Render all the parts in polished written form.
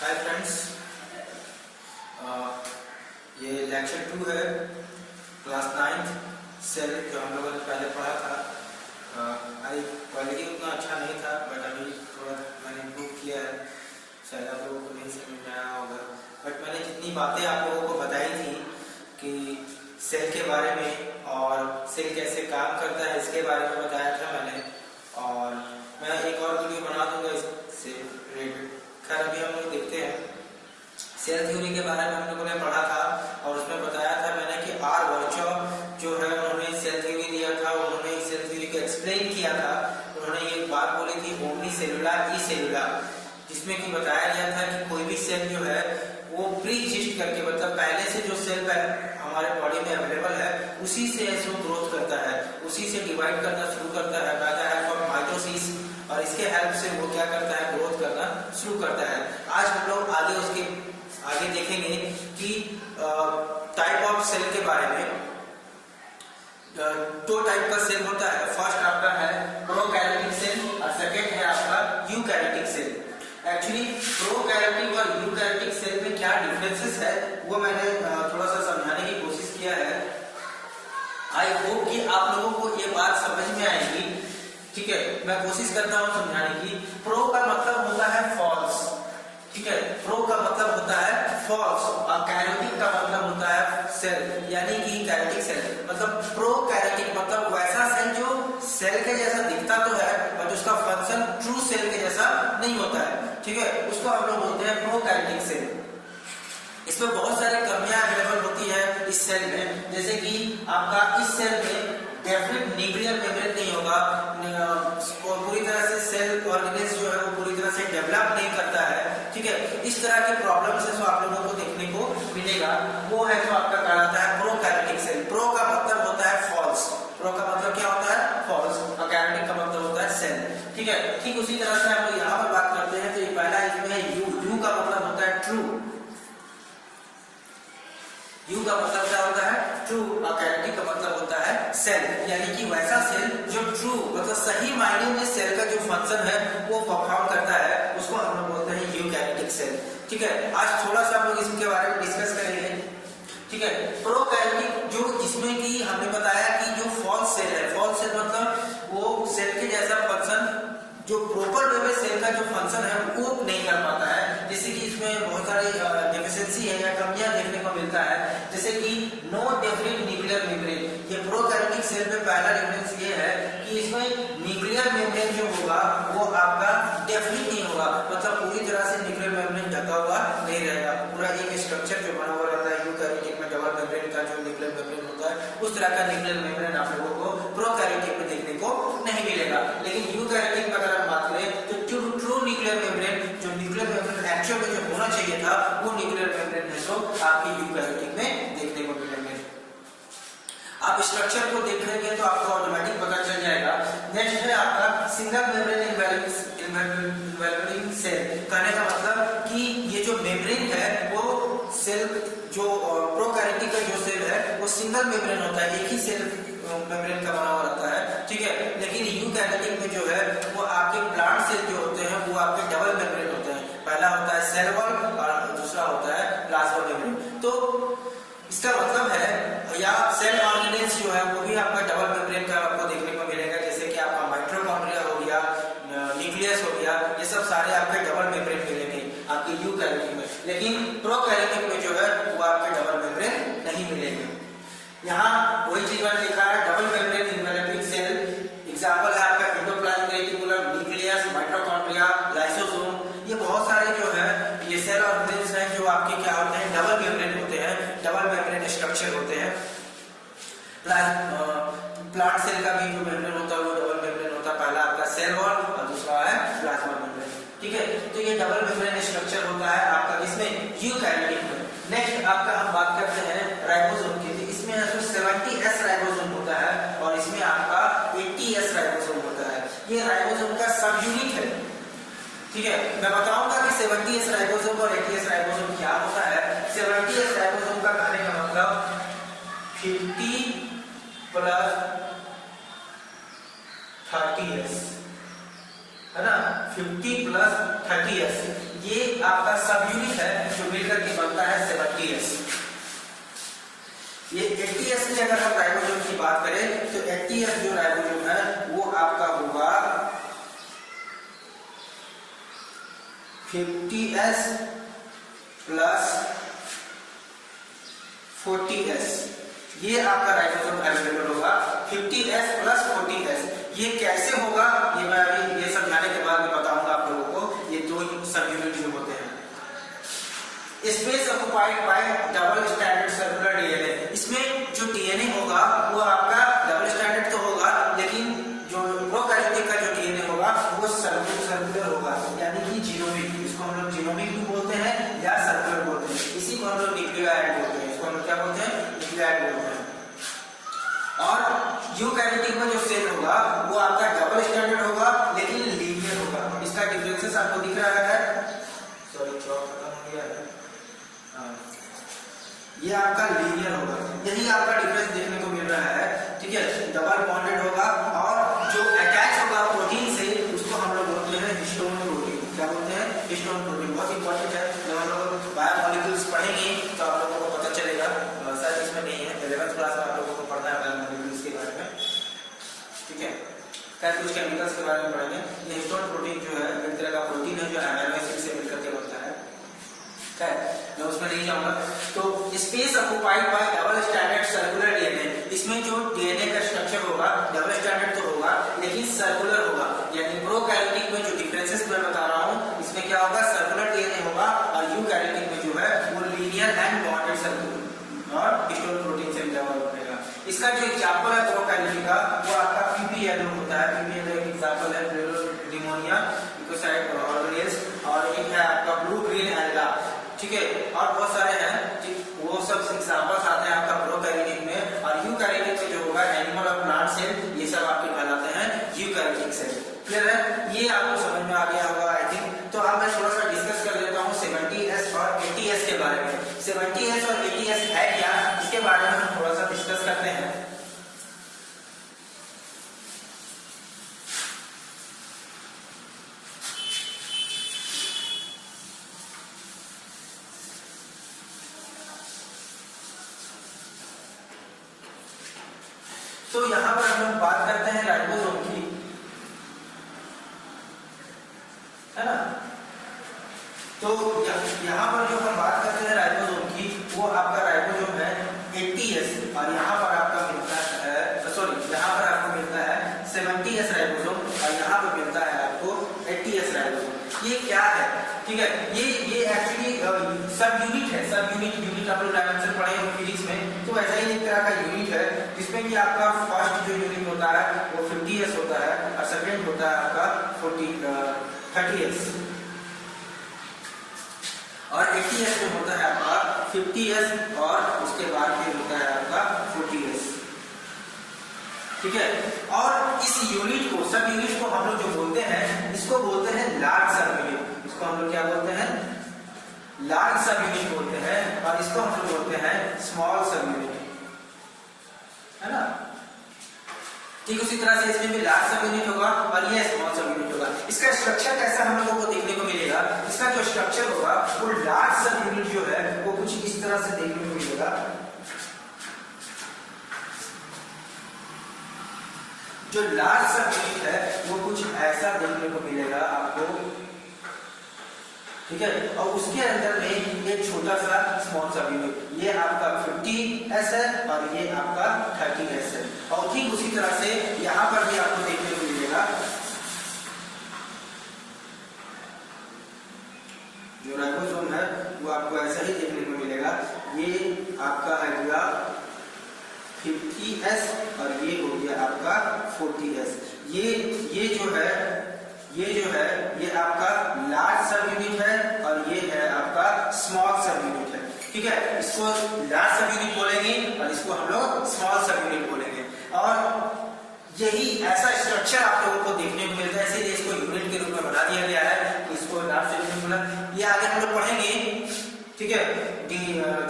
Hi friends, ये lecture 2 है class 9 cell जो हम लोगों ने पहले पढ़ा था। आई क्वालिटी उतना अच्छा नहीं था बट अभी थोड़ा मैंने इम्प्रूव किया है। शायद आप लोगों को नहीं समझ में आया होगा बट मैंने जितनी बातें आप लोगों को बताई थी कि सेल के बारे में और सेल कैसे काम करता है इसके बारे में बताया था मैंने। और मैं एक और वीडियो बना दूंगा इससे रिलेटेड। खैर अभी हम लोग देखते हैं सेल थ्योरी के बारे में हम लोगों ने पढ़ा था और उसमें बताया था मैंने कि आर वर्चॉव जो है उन्होंने सेल थ्योरी दिया था। उन्होंने इस सेल थ्योरी को एक्सप्लेन किया था। उन्होंने ये बात बोली थी ओमनी सेलुलर ई सेलुलर, जिसमें कि बताया गया था कि कोई भी सेल जो है वो प्री एग्जिस्ट करके मतलब पहले से जो सेल हमारे बॉडी में अवेलेबल है उसी से वो ग्रोथ करता है, उसी से डिवाइड करना शुरू करता है by the help of mitosis. और इसके हेल्प से वो क्या करता है, ग्रोथ करना शुरू करता है। आज हम लोग आगे देखेंगे कि टाइप ऑफ सेल के बारे में। दो टाइप का सेल होता है। फर्स्ट आपका है प्रोकैरियोटिक सेल और सेकंड है आपका यूकैरियोटिक सेल। एक्चुअली प्रोकैरियोटिक और यूकैरियोटिक सेल में क्या डिफरेंसेस है वो मैंने थोड़ा सा समझाने की कोशिश किया है। आई होप कि आप लोगों को ये बात समझ में आएगी। ठीक है, मैं कोशिश करता हूँ समझाने की। प्रो का मतलब होता है फॉल्स, ठीक है, प्रो का मतलब होता है फॉल्स और कैरियोटिक का मतलब होता है सेल, यानी कि कैरियोटिक सेल मतलब प्रोकैरियोटिक मतलब वैसा सेल जो सेल के जैसा दिखता तो है बट उसका फंक्शन ट्रू सेल के जैसा नहीं होता है। ठीक है, उसको हम लोग बोलते हैं प्रोकैरियोटिक सेल। इसमें बहुत सारी कमियां अवेलेबल होती है इस सेल में, जैसे कि आपका इस सेल में डेफिनेट न्यूक्लियर मेम्ब्रेन नहीं होगा और पूरी तरह से सेल ऑर्गेनेल्स जो है वो पूरी तरह से डेवलप नहीं करता है। ठीक है, इस तरह के प्रॉब्लम्स है जो आप लोगों को देखने को मिलेगा। वो है जो आपका कहलाता है प्रोकैरियोटिक सेल। प्रो का मतलब होता है फॉल्स, प्रो का मतलब क्या होता है फॉल्स और कैरियोटिक का मतलब होता है सेल। ठीक है, ठीक उसी तरह से हम लोग यहाँ पर बात करते हैं तो ये पहला इसमें है यू का मतलब होता है ट्रू। यू का मतलब क्या होता है ट्रू और कैरियोटिक का मतलब होता है सेल, यानी कि वैसा सेल जो ट्रू मतलब सही मायने में सेल का जो फंक्शन है वो परफॉर्म करता है, उसको हम लोग बोलते हैं यूकैरियोटिक सेल। ठीक है, आज थोड़ा सा हम लोग इसके बारे में डिस्कस करेंगे। ठीक है, प्रोकैरियोटिक जो जिसमें कि हमने बताया कि जो फॉल्स सेल है, फॉल्स सेल मतलब वो सेल के जैसा फंक्शन जो प्रॉपर वे में सेल का जो फंक्शन है वो नहीं कर पाता है। जैसे कि इसमें बहुत सारी डेफिशिएंसी है या कमियां देखने को मिलता है, जैसे कि नो डेफिनेट न्यूक्लियर मेम्ब्रेन। ये प्रोकैरियोटिक सेल में पहला डिफरेंस ये है कि इसमें न्यूक्लियर मेम्ब्रेन जो होगा वो आपका डेफिनेट नहीं होगा, मतलब पूरी तरह से न्यूक्लियर मेम्ब्रेन ढका हुआ नहीं रहेगा। पूरा एक स्ट्रक्चर जो बना हुआ रहता है यूकैरियोटिक में डबल मेम्ब्रेन का जो न्यूक्लियर मेम्ब्रेन होता है उस तरह का न्यूक्लियर मेम्ब्रेन आप लोगों को प्रोकैरियोटिक में देखने को नहीं मिलेगा। लेकिन यूकैरियोटिक में अगर हम बात करें तो ट्रू न्यूक्लियर मेम्ब्रेन जो न्यूक्लियर मेम्ब्रेन एक्चुअल में जो होना चाहिए था वो न्यूक्लियर मेम्ब्रेन है जो आपकी यूकैरियोटिक में देखने को मिलेंगे। आप स्ट्रक्चर को देखेंगे तो आपको ऑटोमेटिक पता चल जाएगा। नेक्स्ट है आपका सिंगल मेम्ब्रेन इन्वेलपिंग सेल। कहने का मतलब कि ये जो मेम्ब्रेन है वो सेल जो प्रोकैरियोटिक का जो सेल है वो सिंगल मेम्ब्रेन होता है, एक ही सेल मेम्ब्रेन का बना हुआ रहता है। ठीक है, लेकिन यूकैरियोटिक में जो है वो आपके प्लांट सेल जो होते हैं वो आपके डबल मेम्ब्रेन होते हैं। पहला होता है सेल वॉल और दूसरा होता है प्लाज्मा मेम्ब्रेन। तो इसका मतलब है या सेल ऑर्गेनेल्स जो है वो भी आपका डबल मेम्ब्रेन का आपको देखने को मिलेगा, जैसे कि आपका माइटोकॉन्ड्रिया हो गया, न्यूक्लियस हो गया, ये सब सारे आपके डबल मेम्ब्रेन मिलेंगे आपके यूकैरियोटिक में। लेकिन प्रोकैरियोटिक में जो है वो आपके डबल मेम्ब्रेन नहीं मिलेंगे। यहाँ वही चीज मैंने लिखा है डबल मेम्ब्रेन इन्वेलपिंग सेल। एग्जांपल है आपका endoplasmic reticulum, nucleus, mitochondria, lysosome. ये बहुत सारे जो है ये सेल ऑर्गेनेल्स हैं जो आपके क्या होते हैं डबल मेम्ब्रेन होते हैं, डबल मेम्ब्रेन स्ट्रक्चर होते हैं। प्लांट सेल का भी जो मेम्ब्रेन होता है वो डबल मेम्ब्रेन होता है, पहला आपका सेल वॉल और दूसरा है प्लाज्मा मेम्ब्रेन। ठीक है, तो ये डबल मेम्ब्रेन स्ट्रक्चर होता है आपका इसमें यूकैरियोटिक में। नेक्स्ट आपका हम बात करते हैं राइबोसोम की। इसमें 70S राइबोसोम होता है और इसमें आपका 80S राइबोसोम होता है। ये राइबोसोम का सब यूनिट है। ठीक है, मैं बताऊंगा कि 70S राइबोसोम और 80S राइबोसोम क्या होता है। 70S राइबोसोम का कहने का मतलब 50 प्लस 30S है ना, 50 प्लस 30S ये आपका सब यूनिट है जो मिलकर के बनता है 70S। ये 80S की अगर हम राइबोसोम की बात करें तो 80S जो राइबोसोम है वो आपका होगा 50S प्लस 40S। ये आपका राइबोसोम अवेलेबल होगा 50S प्लस 40S। ये कैसे होगा ये मैं अभी ये समझाने के बाद में बताऊंगा आप लोगों को। ये दो सब यूनिट जो होते हैं space occupied by double standard circular DNA. इसमें जो डीएनए होगा वो आपका डबल स्टैंडर्ड तो होगा, लेकिन जो प्रोकैरियोटिक का जो डीएनए होगा वो सर्कुलर होगा, यानी कि जीनोमिक। इसको हम लोग जीनोमिक भी बोलते हैं या सर्कुलर बोलते हैं। इसी को हम लोग न्यूक्लियोटाइड बोलते हैं। इसको हम लोग क्या बोलते हैं? न्यूक्लियोटाइड बोलते हैं। और यूकैरियोटिक में जो सेल होगा वो आपका डबल स्टैंडर्ड होगा लेकिन लीनियर होगा। इसका डिफरेंसेस आपको दिख रहा है। सॉरी चौक खत्म हो गया है। ये आपका लीनियर होगा, यही आपका डिफरेंस देखने को मिल रहा है। ठीक है, डबल बॉन्डेड होगा और जो अटैच होगा प्रोटीन से उसको हम लोग बोलते हैं हिस्टोन प्रोटीन। क्या बोलते हैं? Histone protein. बहुत इंपॉर्टेंट है। जब हम लोग बायोमोलिक्यूल्स पढ़ेंगे तो आप लोगों को पता चलेगा। शायद इसमें नहीं है, 11th क्लास में आप लोगों को पढ़ना है बायोमोलिक्यूल्स के बारे में। ठीक है, क्या कुछ केमिकल्स के बारे में पढ़ेंगे। ये हिस्टोन प्रोटीन जो है एक तरह का प्रोटीन है जो अमीनो एसिड से मिलकर के बनता है। मैं उसमें नहीं जाऊंगा। तो space occupied by double standard circular DNA. इसमें जो डीएनए का स्ट्रक्चर होगा डबल स्टैंडर्ड तो होगा लेकिन सर्कुलर होगा, यानी प्रोकैरियोटिक में जो डिफरेंसेस मैं बता रहा हूं इसमें क्या होगा? सर्कुलर डीएनए होगा और यूकैरियोटिक में जो है वो लीनियर एंड बॉन्डेड सर्कुलर और हिस्टोन प्रोटीन से डेवलप होगा। इसका जो एग्जांपल है प्रोकैरियोटिक का वो आपका पीपीएलओ होता है। पीपीएलओ एक एग्जांपल है प्लेरोडिमोनिया इकोसाइट ऑर्गेनेल्स, और एक है आपका ब्लू ग्रीन एल्गा। ठीक है, और बहुत सारे हैं। ठीक, वो सब एग्जांपल्स आते हैं आपका प्रोकैरियोटिक में। और यूकैरियोटिक में जो होगा एनिमल और प्लांट सेल, ये सब आपके कहलाते हैं यूकैरियोटिक सेल। क्लियर है? ये आपको समझ में आ गया होगा आई थिंक। तो अब मैं थोड़ा सा डिस्कस कर लेता हूँ 70S और 80S के बारे में। 70S और 80S है क्या, इसके बारे में हम थोड़ा सा डिस्कस करते हैं। तो यहां पर हम लोग बात करते हैं राइबोसोम की, है ना। तो यहां पर जो हम बात करते हैं राइबोसोम की, वो आपका राइबोसोम है 80S और यहां पर आपका मिलता है, सॉरी यहां पर आपको मिलता है 70S राइबोसोम और यहां पर मिलता है आपको 80S राइबोसोम। ये क्या है? ठीक है, ये एक्चुअली सब यूनिट है। सब यूनिट आप लोग डायमेंशन पढ़े हो फिजिक्स में, तो ऐसा ही एक तरह का यूनिट है जिसमें कि आपका फर्स्ट जो यूनिट होता है वो 50S होता है और सेकंड होता है आपका 30S और 80S में होता है आपका 50S और उसके बाद फिर होता है आपका 40S। ठीक है, और इस यूनिट को, सब यूनिट को हम लोग जो बोलते हैं इसको बोलते हैं लार्ज सब यूनिट। इसको हम लोग क्या बोलते हैं? लार्ज सब यूनिट बोलते हैं और इसको हम लोग बोलते हैं स्मॉल सब यूनिट, है ना। ठीक उसी तरह से इसमें भी लार्ज सब यूनिट होगा और ये स्मॉल सब यूनिट होगा। इसका स्ट्रक्चर कैसा हम लोगों को देखने को मिलेगा? इसका जो स्ट्रक्चर होगा वो लार्ज सब यूनिट जो है वो कुछ इस तरह से देखने को मिलेगा। जो लार्ज सब यूनिट है वो कुछ ऐसा देखने को मिलेगा आपको। ठीक है, और उसके अंदर में एक छोटा सा स्मॉल सब यूनिट, ये आपका 50S है और ये आपका 30S है। और ठीक उसी तरह से यहां पर भी आपको देखने को मिलेगा जो राइबोसोम है वो आपको ऐसा ही देखने को मिलेगा। ये आपका है गया 50S और ये हो गया आपका 40S। ये जो है ये आपका लार्ज सब यूनिट है और ये है आपका स्मॉल सब यूनिट है। ठीक है, इसको लार्ज सब यूनिट बोलेंगे और इसको हम लोग स्मॉल सब यूनिट बोलेंगे। और यही ऐसा स्ट्रक्चर आप लोगों को देखने को मिलता है, इसीलिए इसको यूनिट के रूप में बना दिया गया है। इसको लार्ज सब यूनिट बोला। ये आगे हम लोग पढ़ेंगे। ठीक है,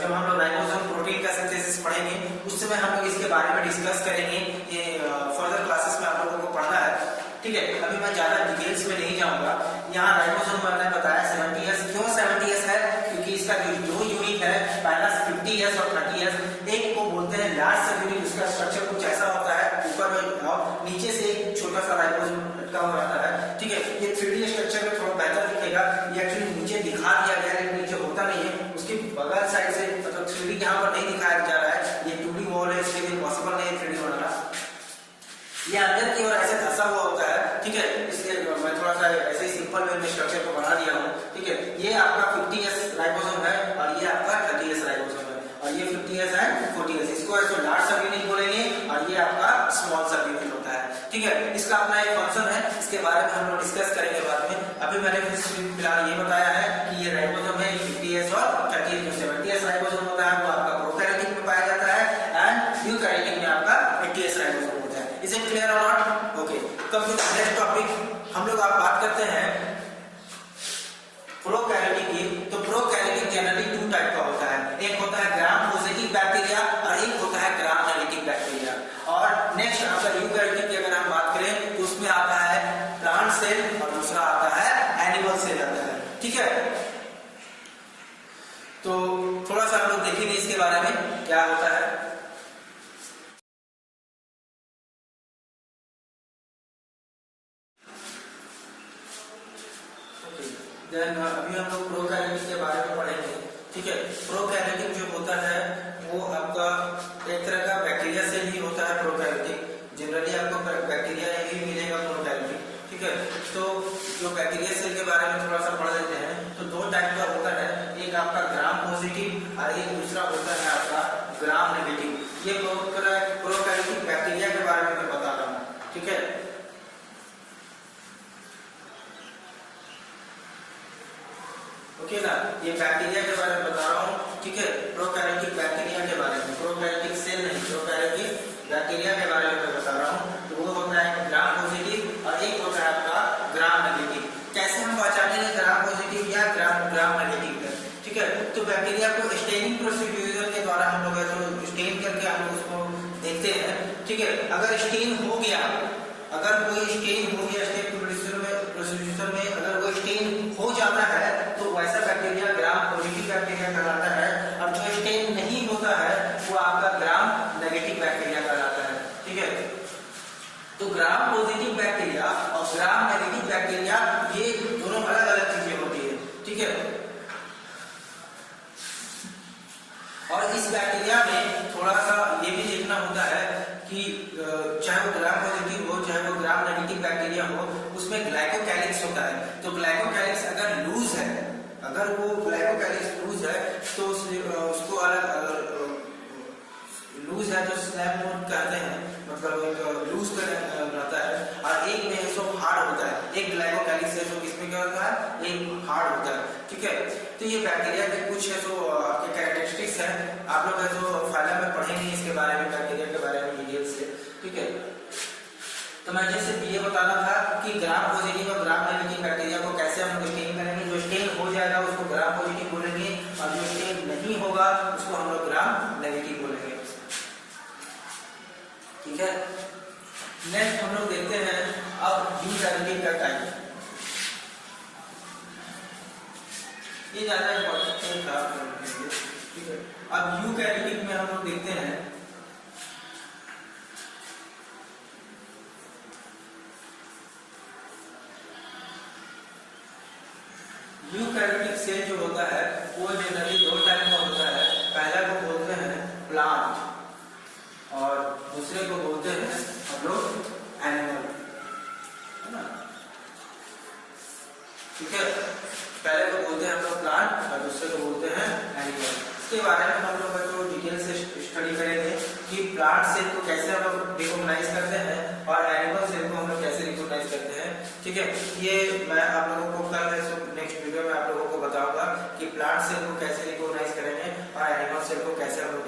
जब हम लोग राइबोसोम प्रोटीन का सिंथेसिस पढ़ेंगे उस समय हम लोग इसके बारे में डिस्कस करेंगे। ये फर्दर क्लासेस में आप लोगों को पढ़ना है। ठीक है, अभी मैं ज्यादा डिटेल्स में नहीं जाऊंगा। यहाँ राइबोसोम मैंने बताया 70S 3D स्ट्रक्चर में थोड़ा बेहतर दिखेगा। ये एक्चुअली नीचे दिखा दिया गया है, नीचे होता नहीं है, उसकी बगल साइड से मतलब 3D यहाँ पर नहीं दिखाया जा रहा है, ये 2D वॉल है, इसके लिए पॉसिबल नहीं है 3D बनाना। ये अंदर की ओर ऐसे धंसा हुआ होता है, ठीक है, इसलिए मैं थोड़ा सा ऐसे ही सिंपल वे में स्ट्रक्चर को बना दिया हूँ, ठीक है। ये आपका 50S राइबोसोम है और ये आपका 30S राइबोसोम है, और ये 50S है 40S, इसको ऐसे लार्ज सब यूनिट बोलेंगे और ये आपका स्मॉल सब यूनिट होता है, ठीक है। इसका अपना एक फंक्शन है, इसके बारे में हम लोग डिस्कस करेंगे बाद में। अभी मैंने फिलहाल ये बताया है कि ये राइबोसोम है 50S और 30S। जो 70S राइबोसोम होता है वो आपका प्रोकैरियोटिक में पाया जाता है एंड यूकैरियोटिक में आपका 80S राइबोसोम होता है। इज इट क्लियर और not? Okay, come to the next topic. हम लोग आप बात करते हैं प्रोकैरियोटिक की। तो प्रोकैरियोटिक जनरली 2 टाइप का होता है, एक होता है ग्राम पॉजिटिव बैक्टीरिया और एक होता है ग्राम नेगेटिव बैक्टीरिया। और नेक्स्ट अगर यूकैरियोटिक की अगर हम बात करें तो उसमें आता है प्लांट सेल और दूसरा आता है एनिमल सेल आता है, ठीक है। तो थोड़ा सा हम लोग देखेंगे इसके बारे में क्या होता है। देन अभी हम लोग प्रोकैरियोटिक के बारे में पढ़ेंगे, ठीक है। प्रोकैरियोटिक जो होता है वो आपका एक तरह का बैक्टीरिया से ही होता है। प्रोकैरियोटिक जनरली आपको बैक्टीरिया ही मिलेगा प्रोकैरियोटिक, ठीक है। तो जो बैक्टीरिया सेल के बारे में थोड़ा सा पढ़ लेते हैं। तो 2 टाइप का होता है, एक आपका ग्राम पॉजिटिव और एक दूसरा होता है आपका ग्राम नेगेटिव। ये प्रोकैरियोटिक बैक्टीरिया के बारे में मैं बता रहा हूँ, ठीक है। ओके ना, ये बैक्टीरिया के बारे में बता रहा हूँ, ठीक है। प्रोकैरियोटिक बैक्टीरिया के बारे में, प्रोकैरियोटिक सेल नहीं, प्रोकैरियोटिक बैक्टीरिया के बारे में मैं बता रहा हूँ। तो वो होता है ग्राम पॉजिटिव और एक होता है आपका ग्राम नेगेटिव। कैसे हम पहचानेंगे ग्राम पॉजिटिव या ग्राम नेगेटिव है, ठीक है। तो बैक्टीरिया को स्टेनिंग प्रोसीड्यूर के द्वारा हम लोग स्टेन करके हम लोग उसको देखते हैं, ठीक है। अगर स्टेन हो गया, अगर कोई स्टेन हो गया स्टेन प्रोसीड्यूर में अगर वो स्टेन हो जाता है तो वैसा बैक्टीरिया ग्राम पॉजिटिव बैक्टीरिया कहलाता है, और जो स्टेन नहीं होता है वो आपका ग्राम नेगेटिव बैक्टीरिया कहलाता है, ठीक है। तो ग्राम पॉजिटिव बैक्टीरिया और ग्राम नेगेटिव बैक्टीरिया ये दोनों अलग अलग चीजें होती है, ठीक है। और इस बैक्टीरिया में थोड़ा सा ये भी देखना होता है कि चाहे वो ग्राम पॉजिटिव हो चाहे वो ग्राम नेगेटिव बैक्टीरिया हो, उसमें ग्लाइकोकैलिक्स होता है। तो ग्लाइकोकैलिक्स अगर लूज है, अगर वो ग्लाइकोकैलिक्स लूज है तो उसको अलग लूज है तो स्लैब मोड कहते हैं, मतलब लूज कर रहता है। और एक में सो हार्ड होता है, एक ग्लाइकोकैलिक्स है जो किसमें क्या होता है, एक हार्ड होता है, ठीक है। तो ये बैक्टीरिया के कुछ है जो आपके कैरेक्टरिस्टिक्स हैं, आप लोग है जो फाइलम में पढ़ेंगे इसके बारे में, बैक्टीरिया के बारे में डिटेल से, ठीक है। तो मैं जैसे ये बताना था कि ग्राम पॉजिटिव और ग्राम नेगेटिव बैक्टीरिया को कैसे हम लोग स्टेन करेंगे। जो स्टेन हो जाएगा उसको ग्राम पॉजिटिव बोलेंगे और जो स्टेन नहीं होगा उसको हम लोग ग्राम नेगेटिव बोलेंगे, ठीक है। नेक्स्ट हम लोग देखते हैं अब यूकैरियोटिक का टाइप। ये ज्यादा इंपॉर्टेंट था, ठीक है। अब यूकैरियोटिक में हम लोग देखते हैं यूकैरियोटिक सेल जो होता है वो जनरली 2 टाइप का होता है। पहला को बोलते हैं प्लांट और दूसरे को बोलते हैं हम लोग एनिमल, है ना, ठीक है। पहले को बोलते हैं हम लोग प्लांट और दूसरे को बोलते हैं एनिमल। इसके बारे में हम लोग तो डिटेल से स्टडी करेंगे कि प्लांट सेल को कैसे हम लोग रिकॉग्नाइज करते हैं और एनिमल सेल को हम लोग कैसे रिकॉग्नाइज करते हैं, ठीक है। ये मैं आप लोगों को कल नेक्स्ट वीडियो में आप लोगों को बताऊंगा कि प्लांट सेल को कैसे रिकॉग्नाइज करेंगे और एनिमल सेल को कैसे हम लोग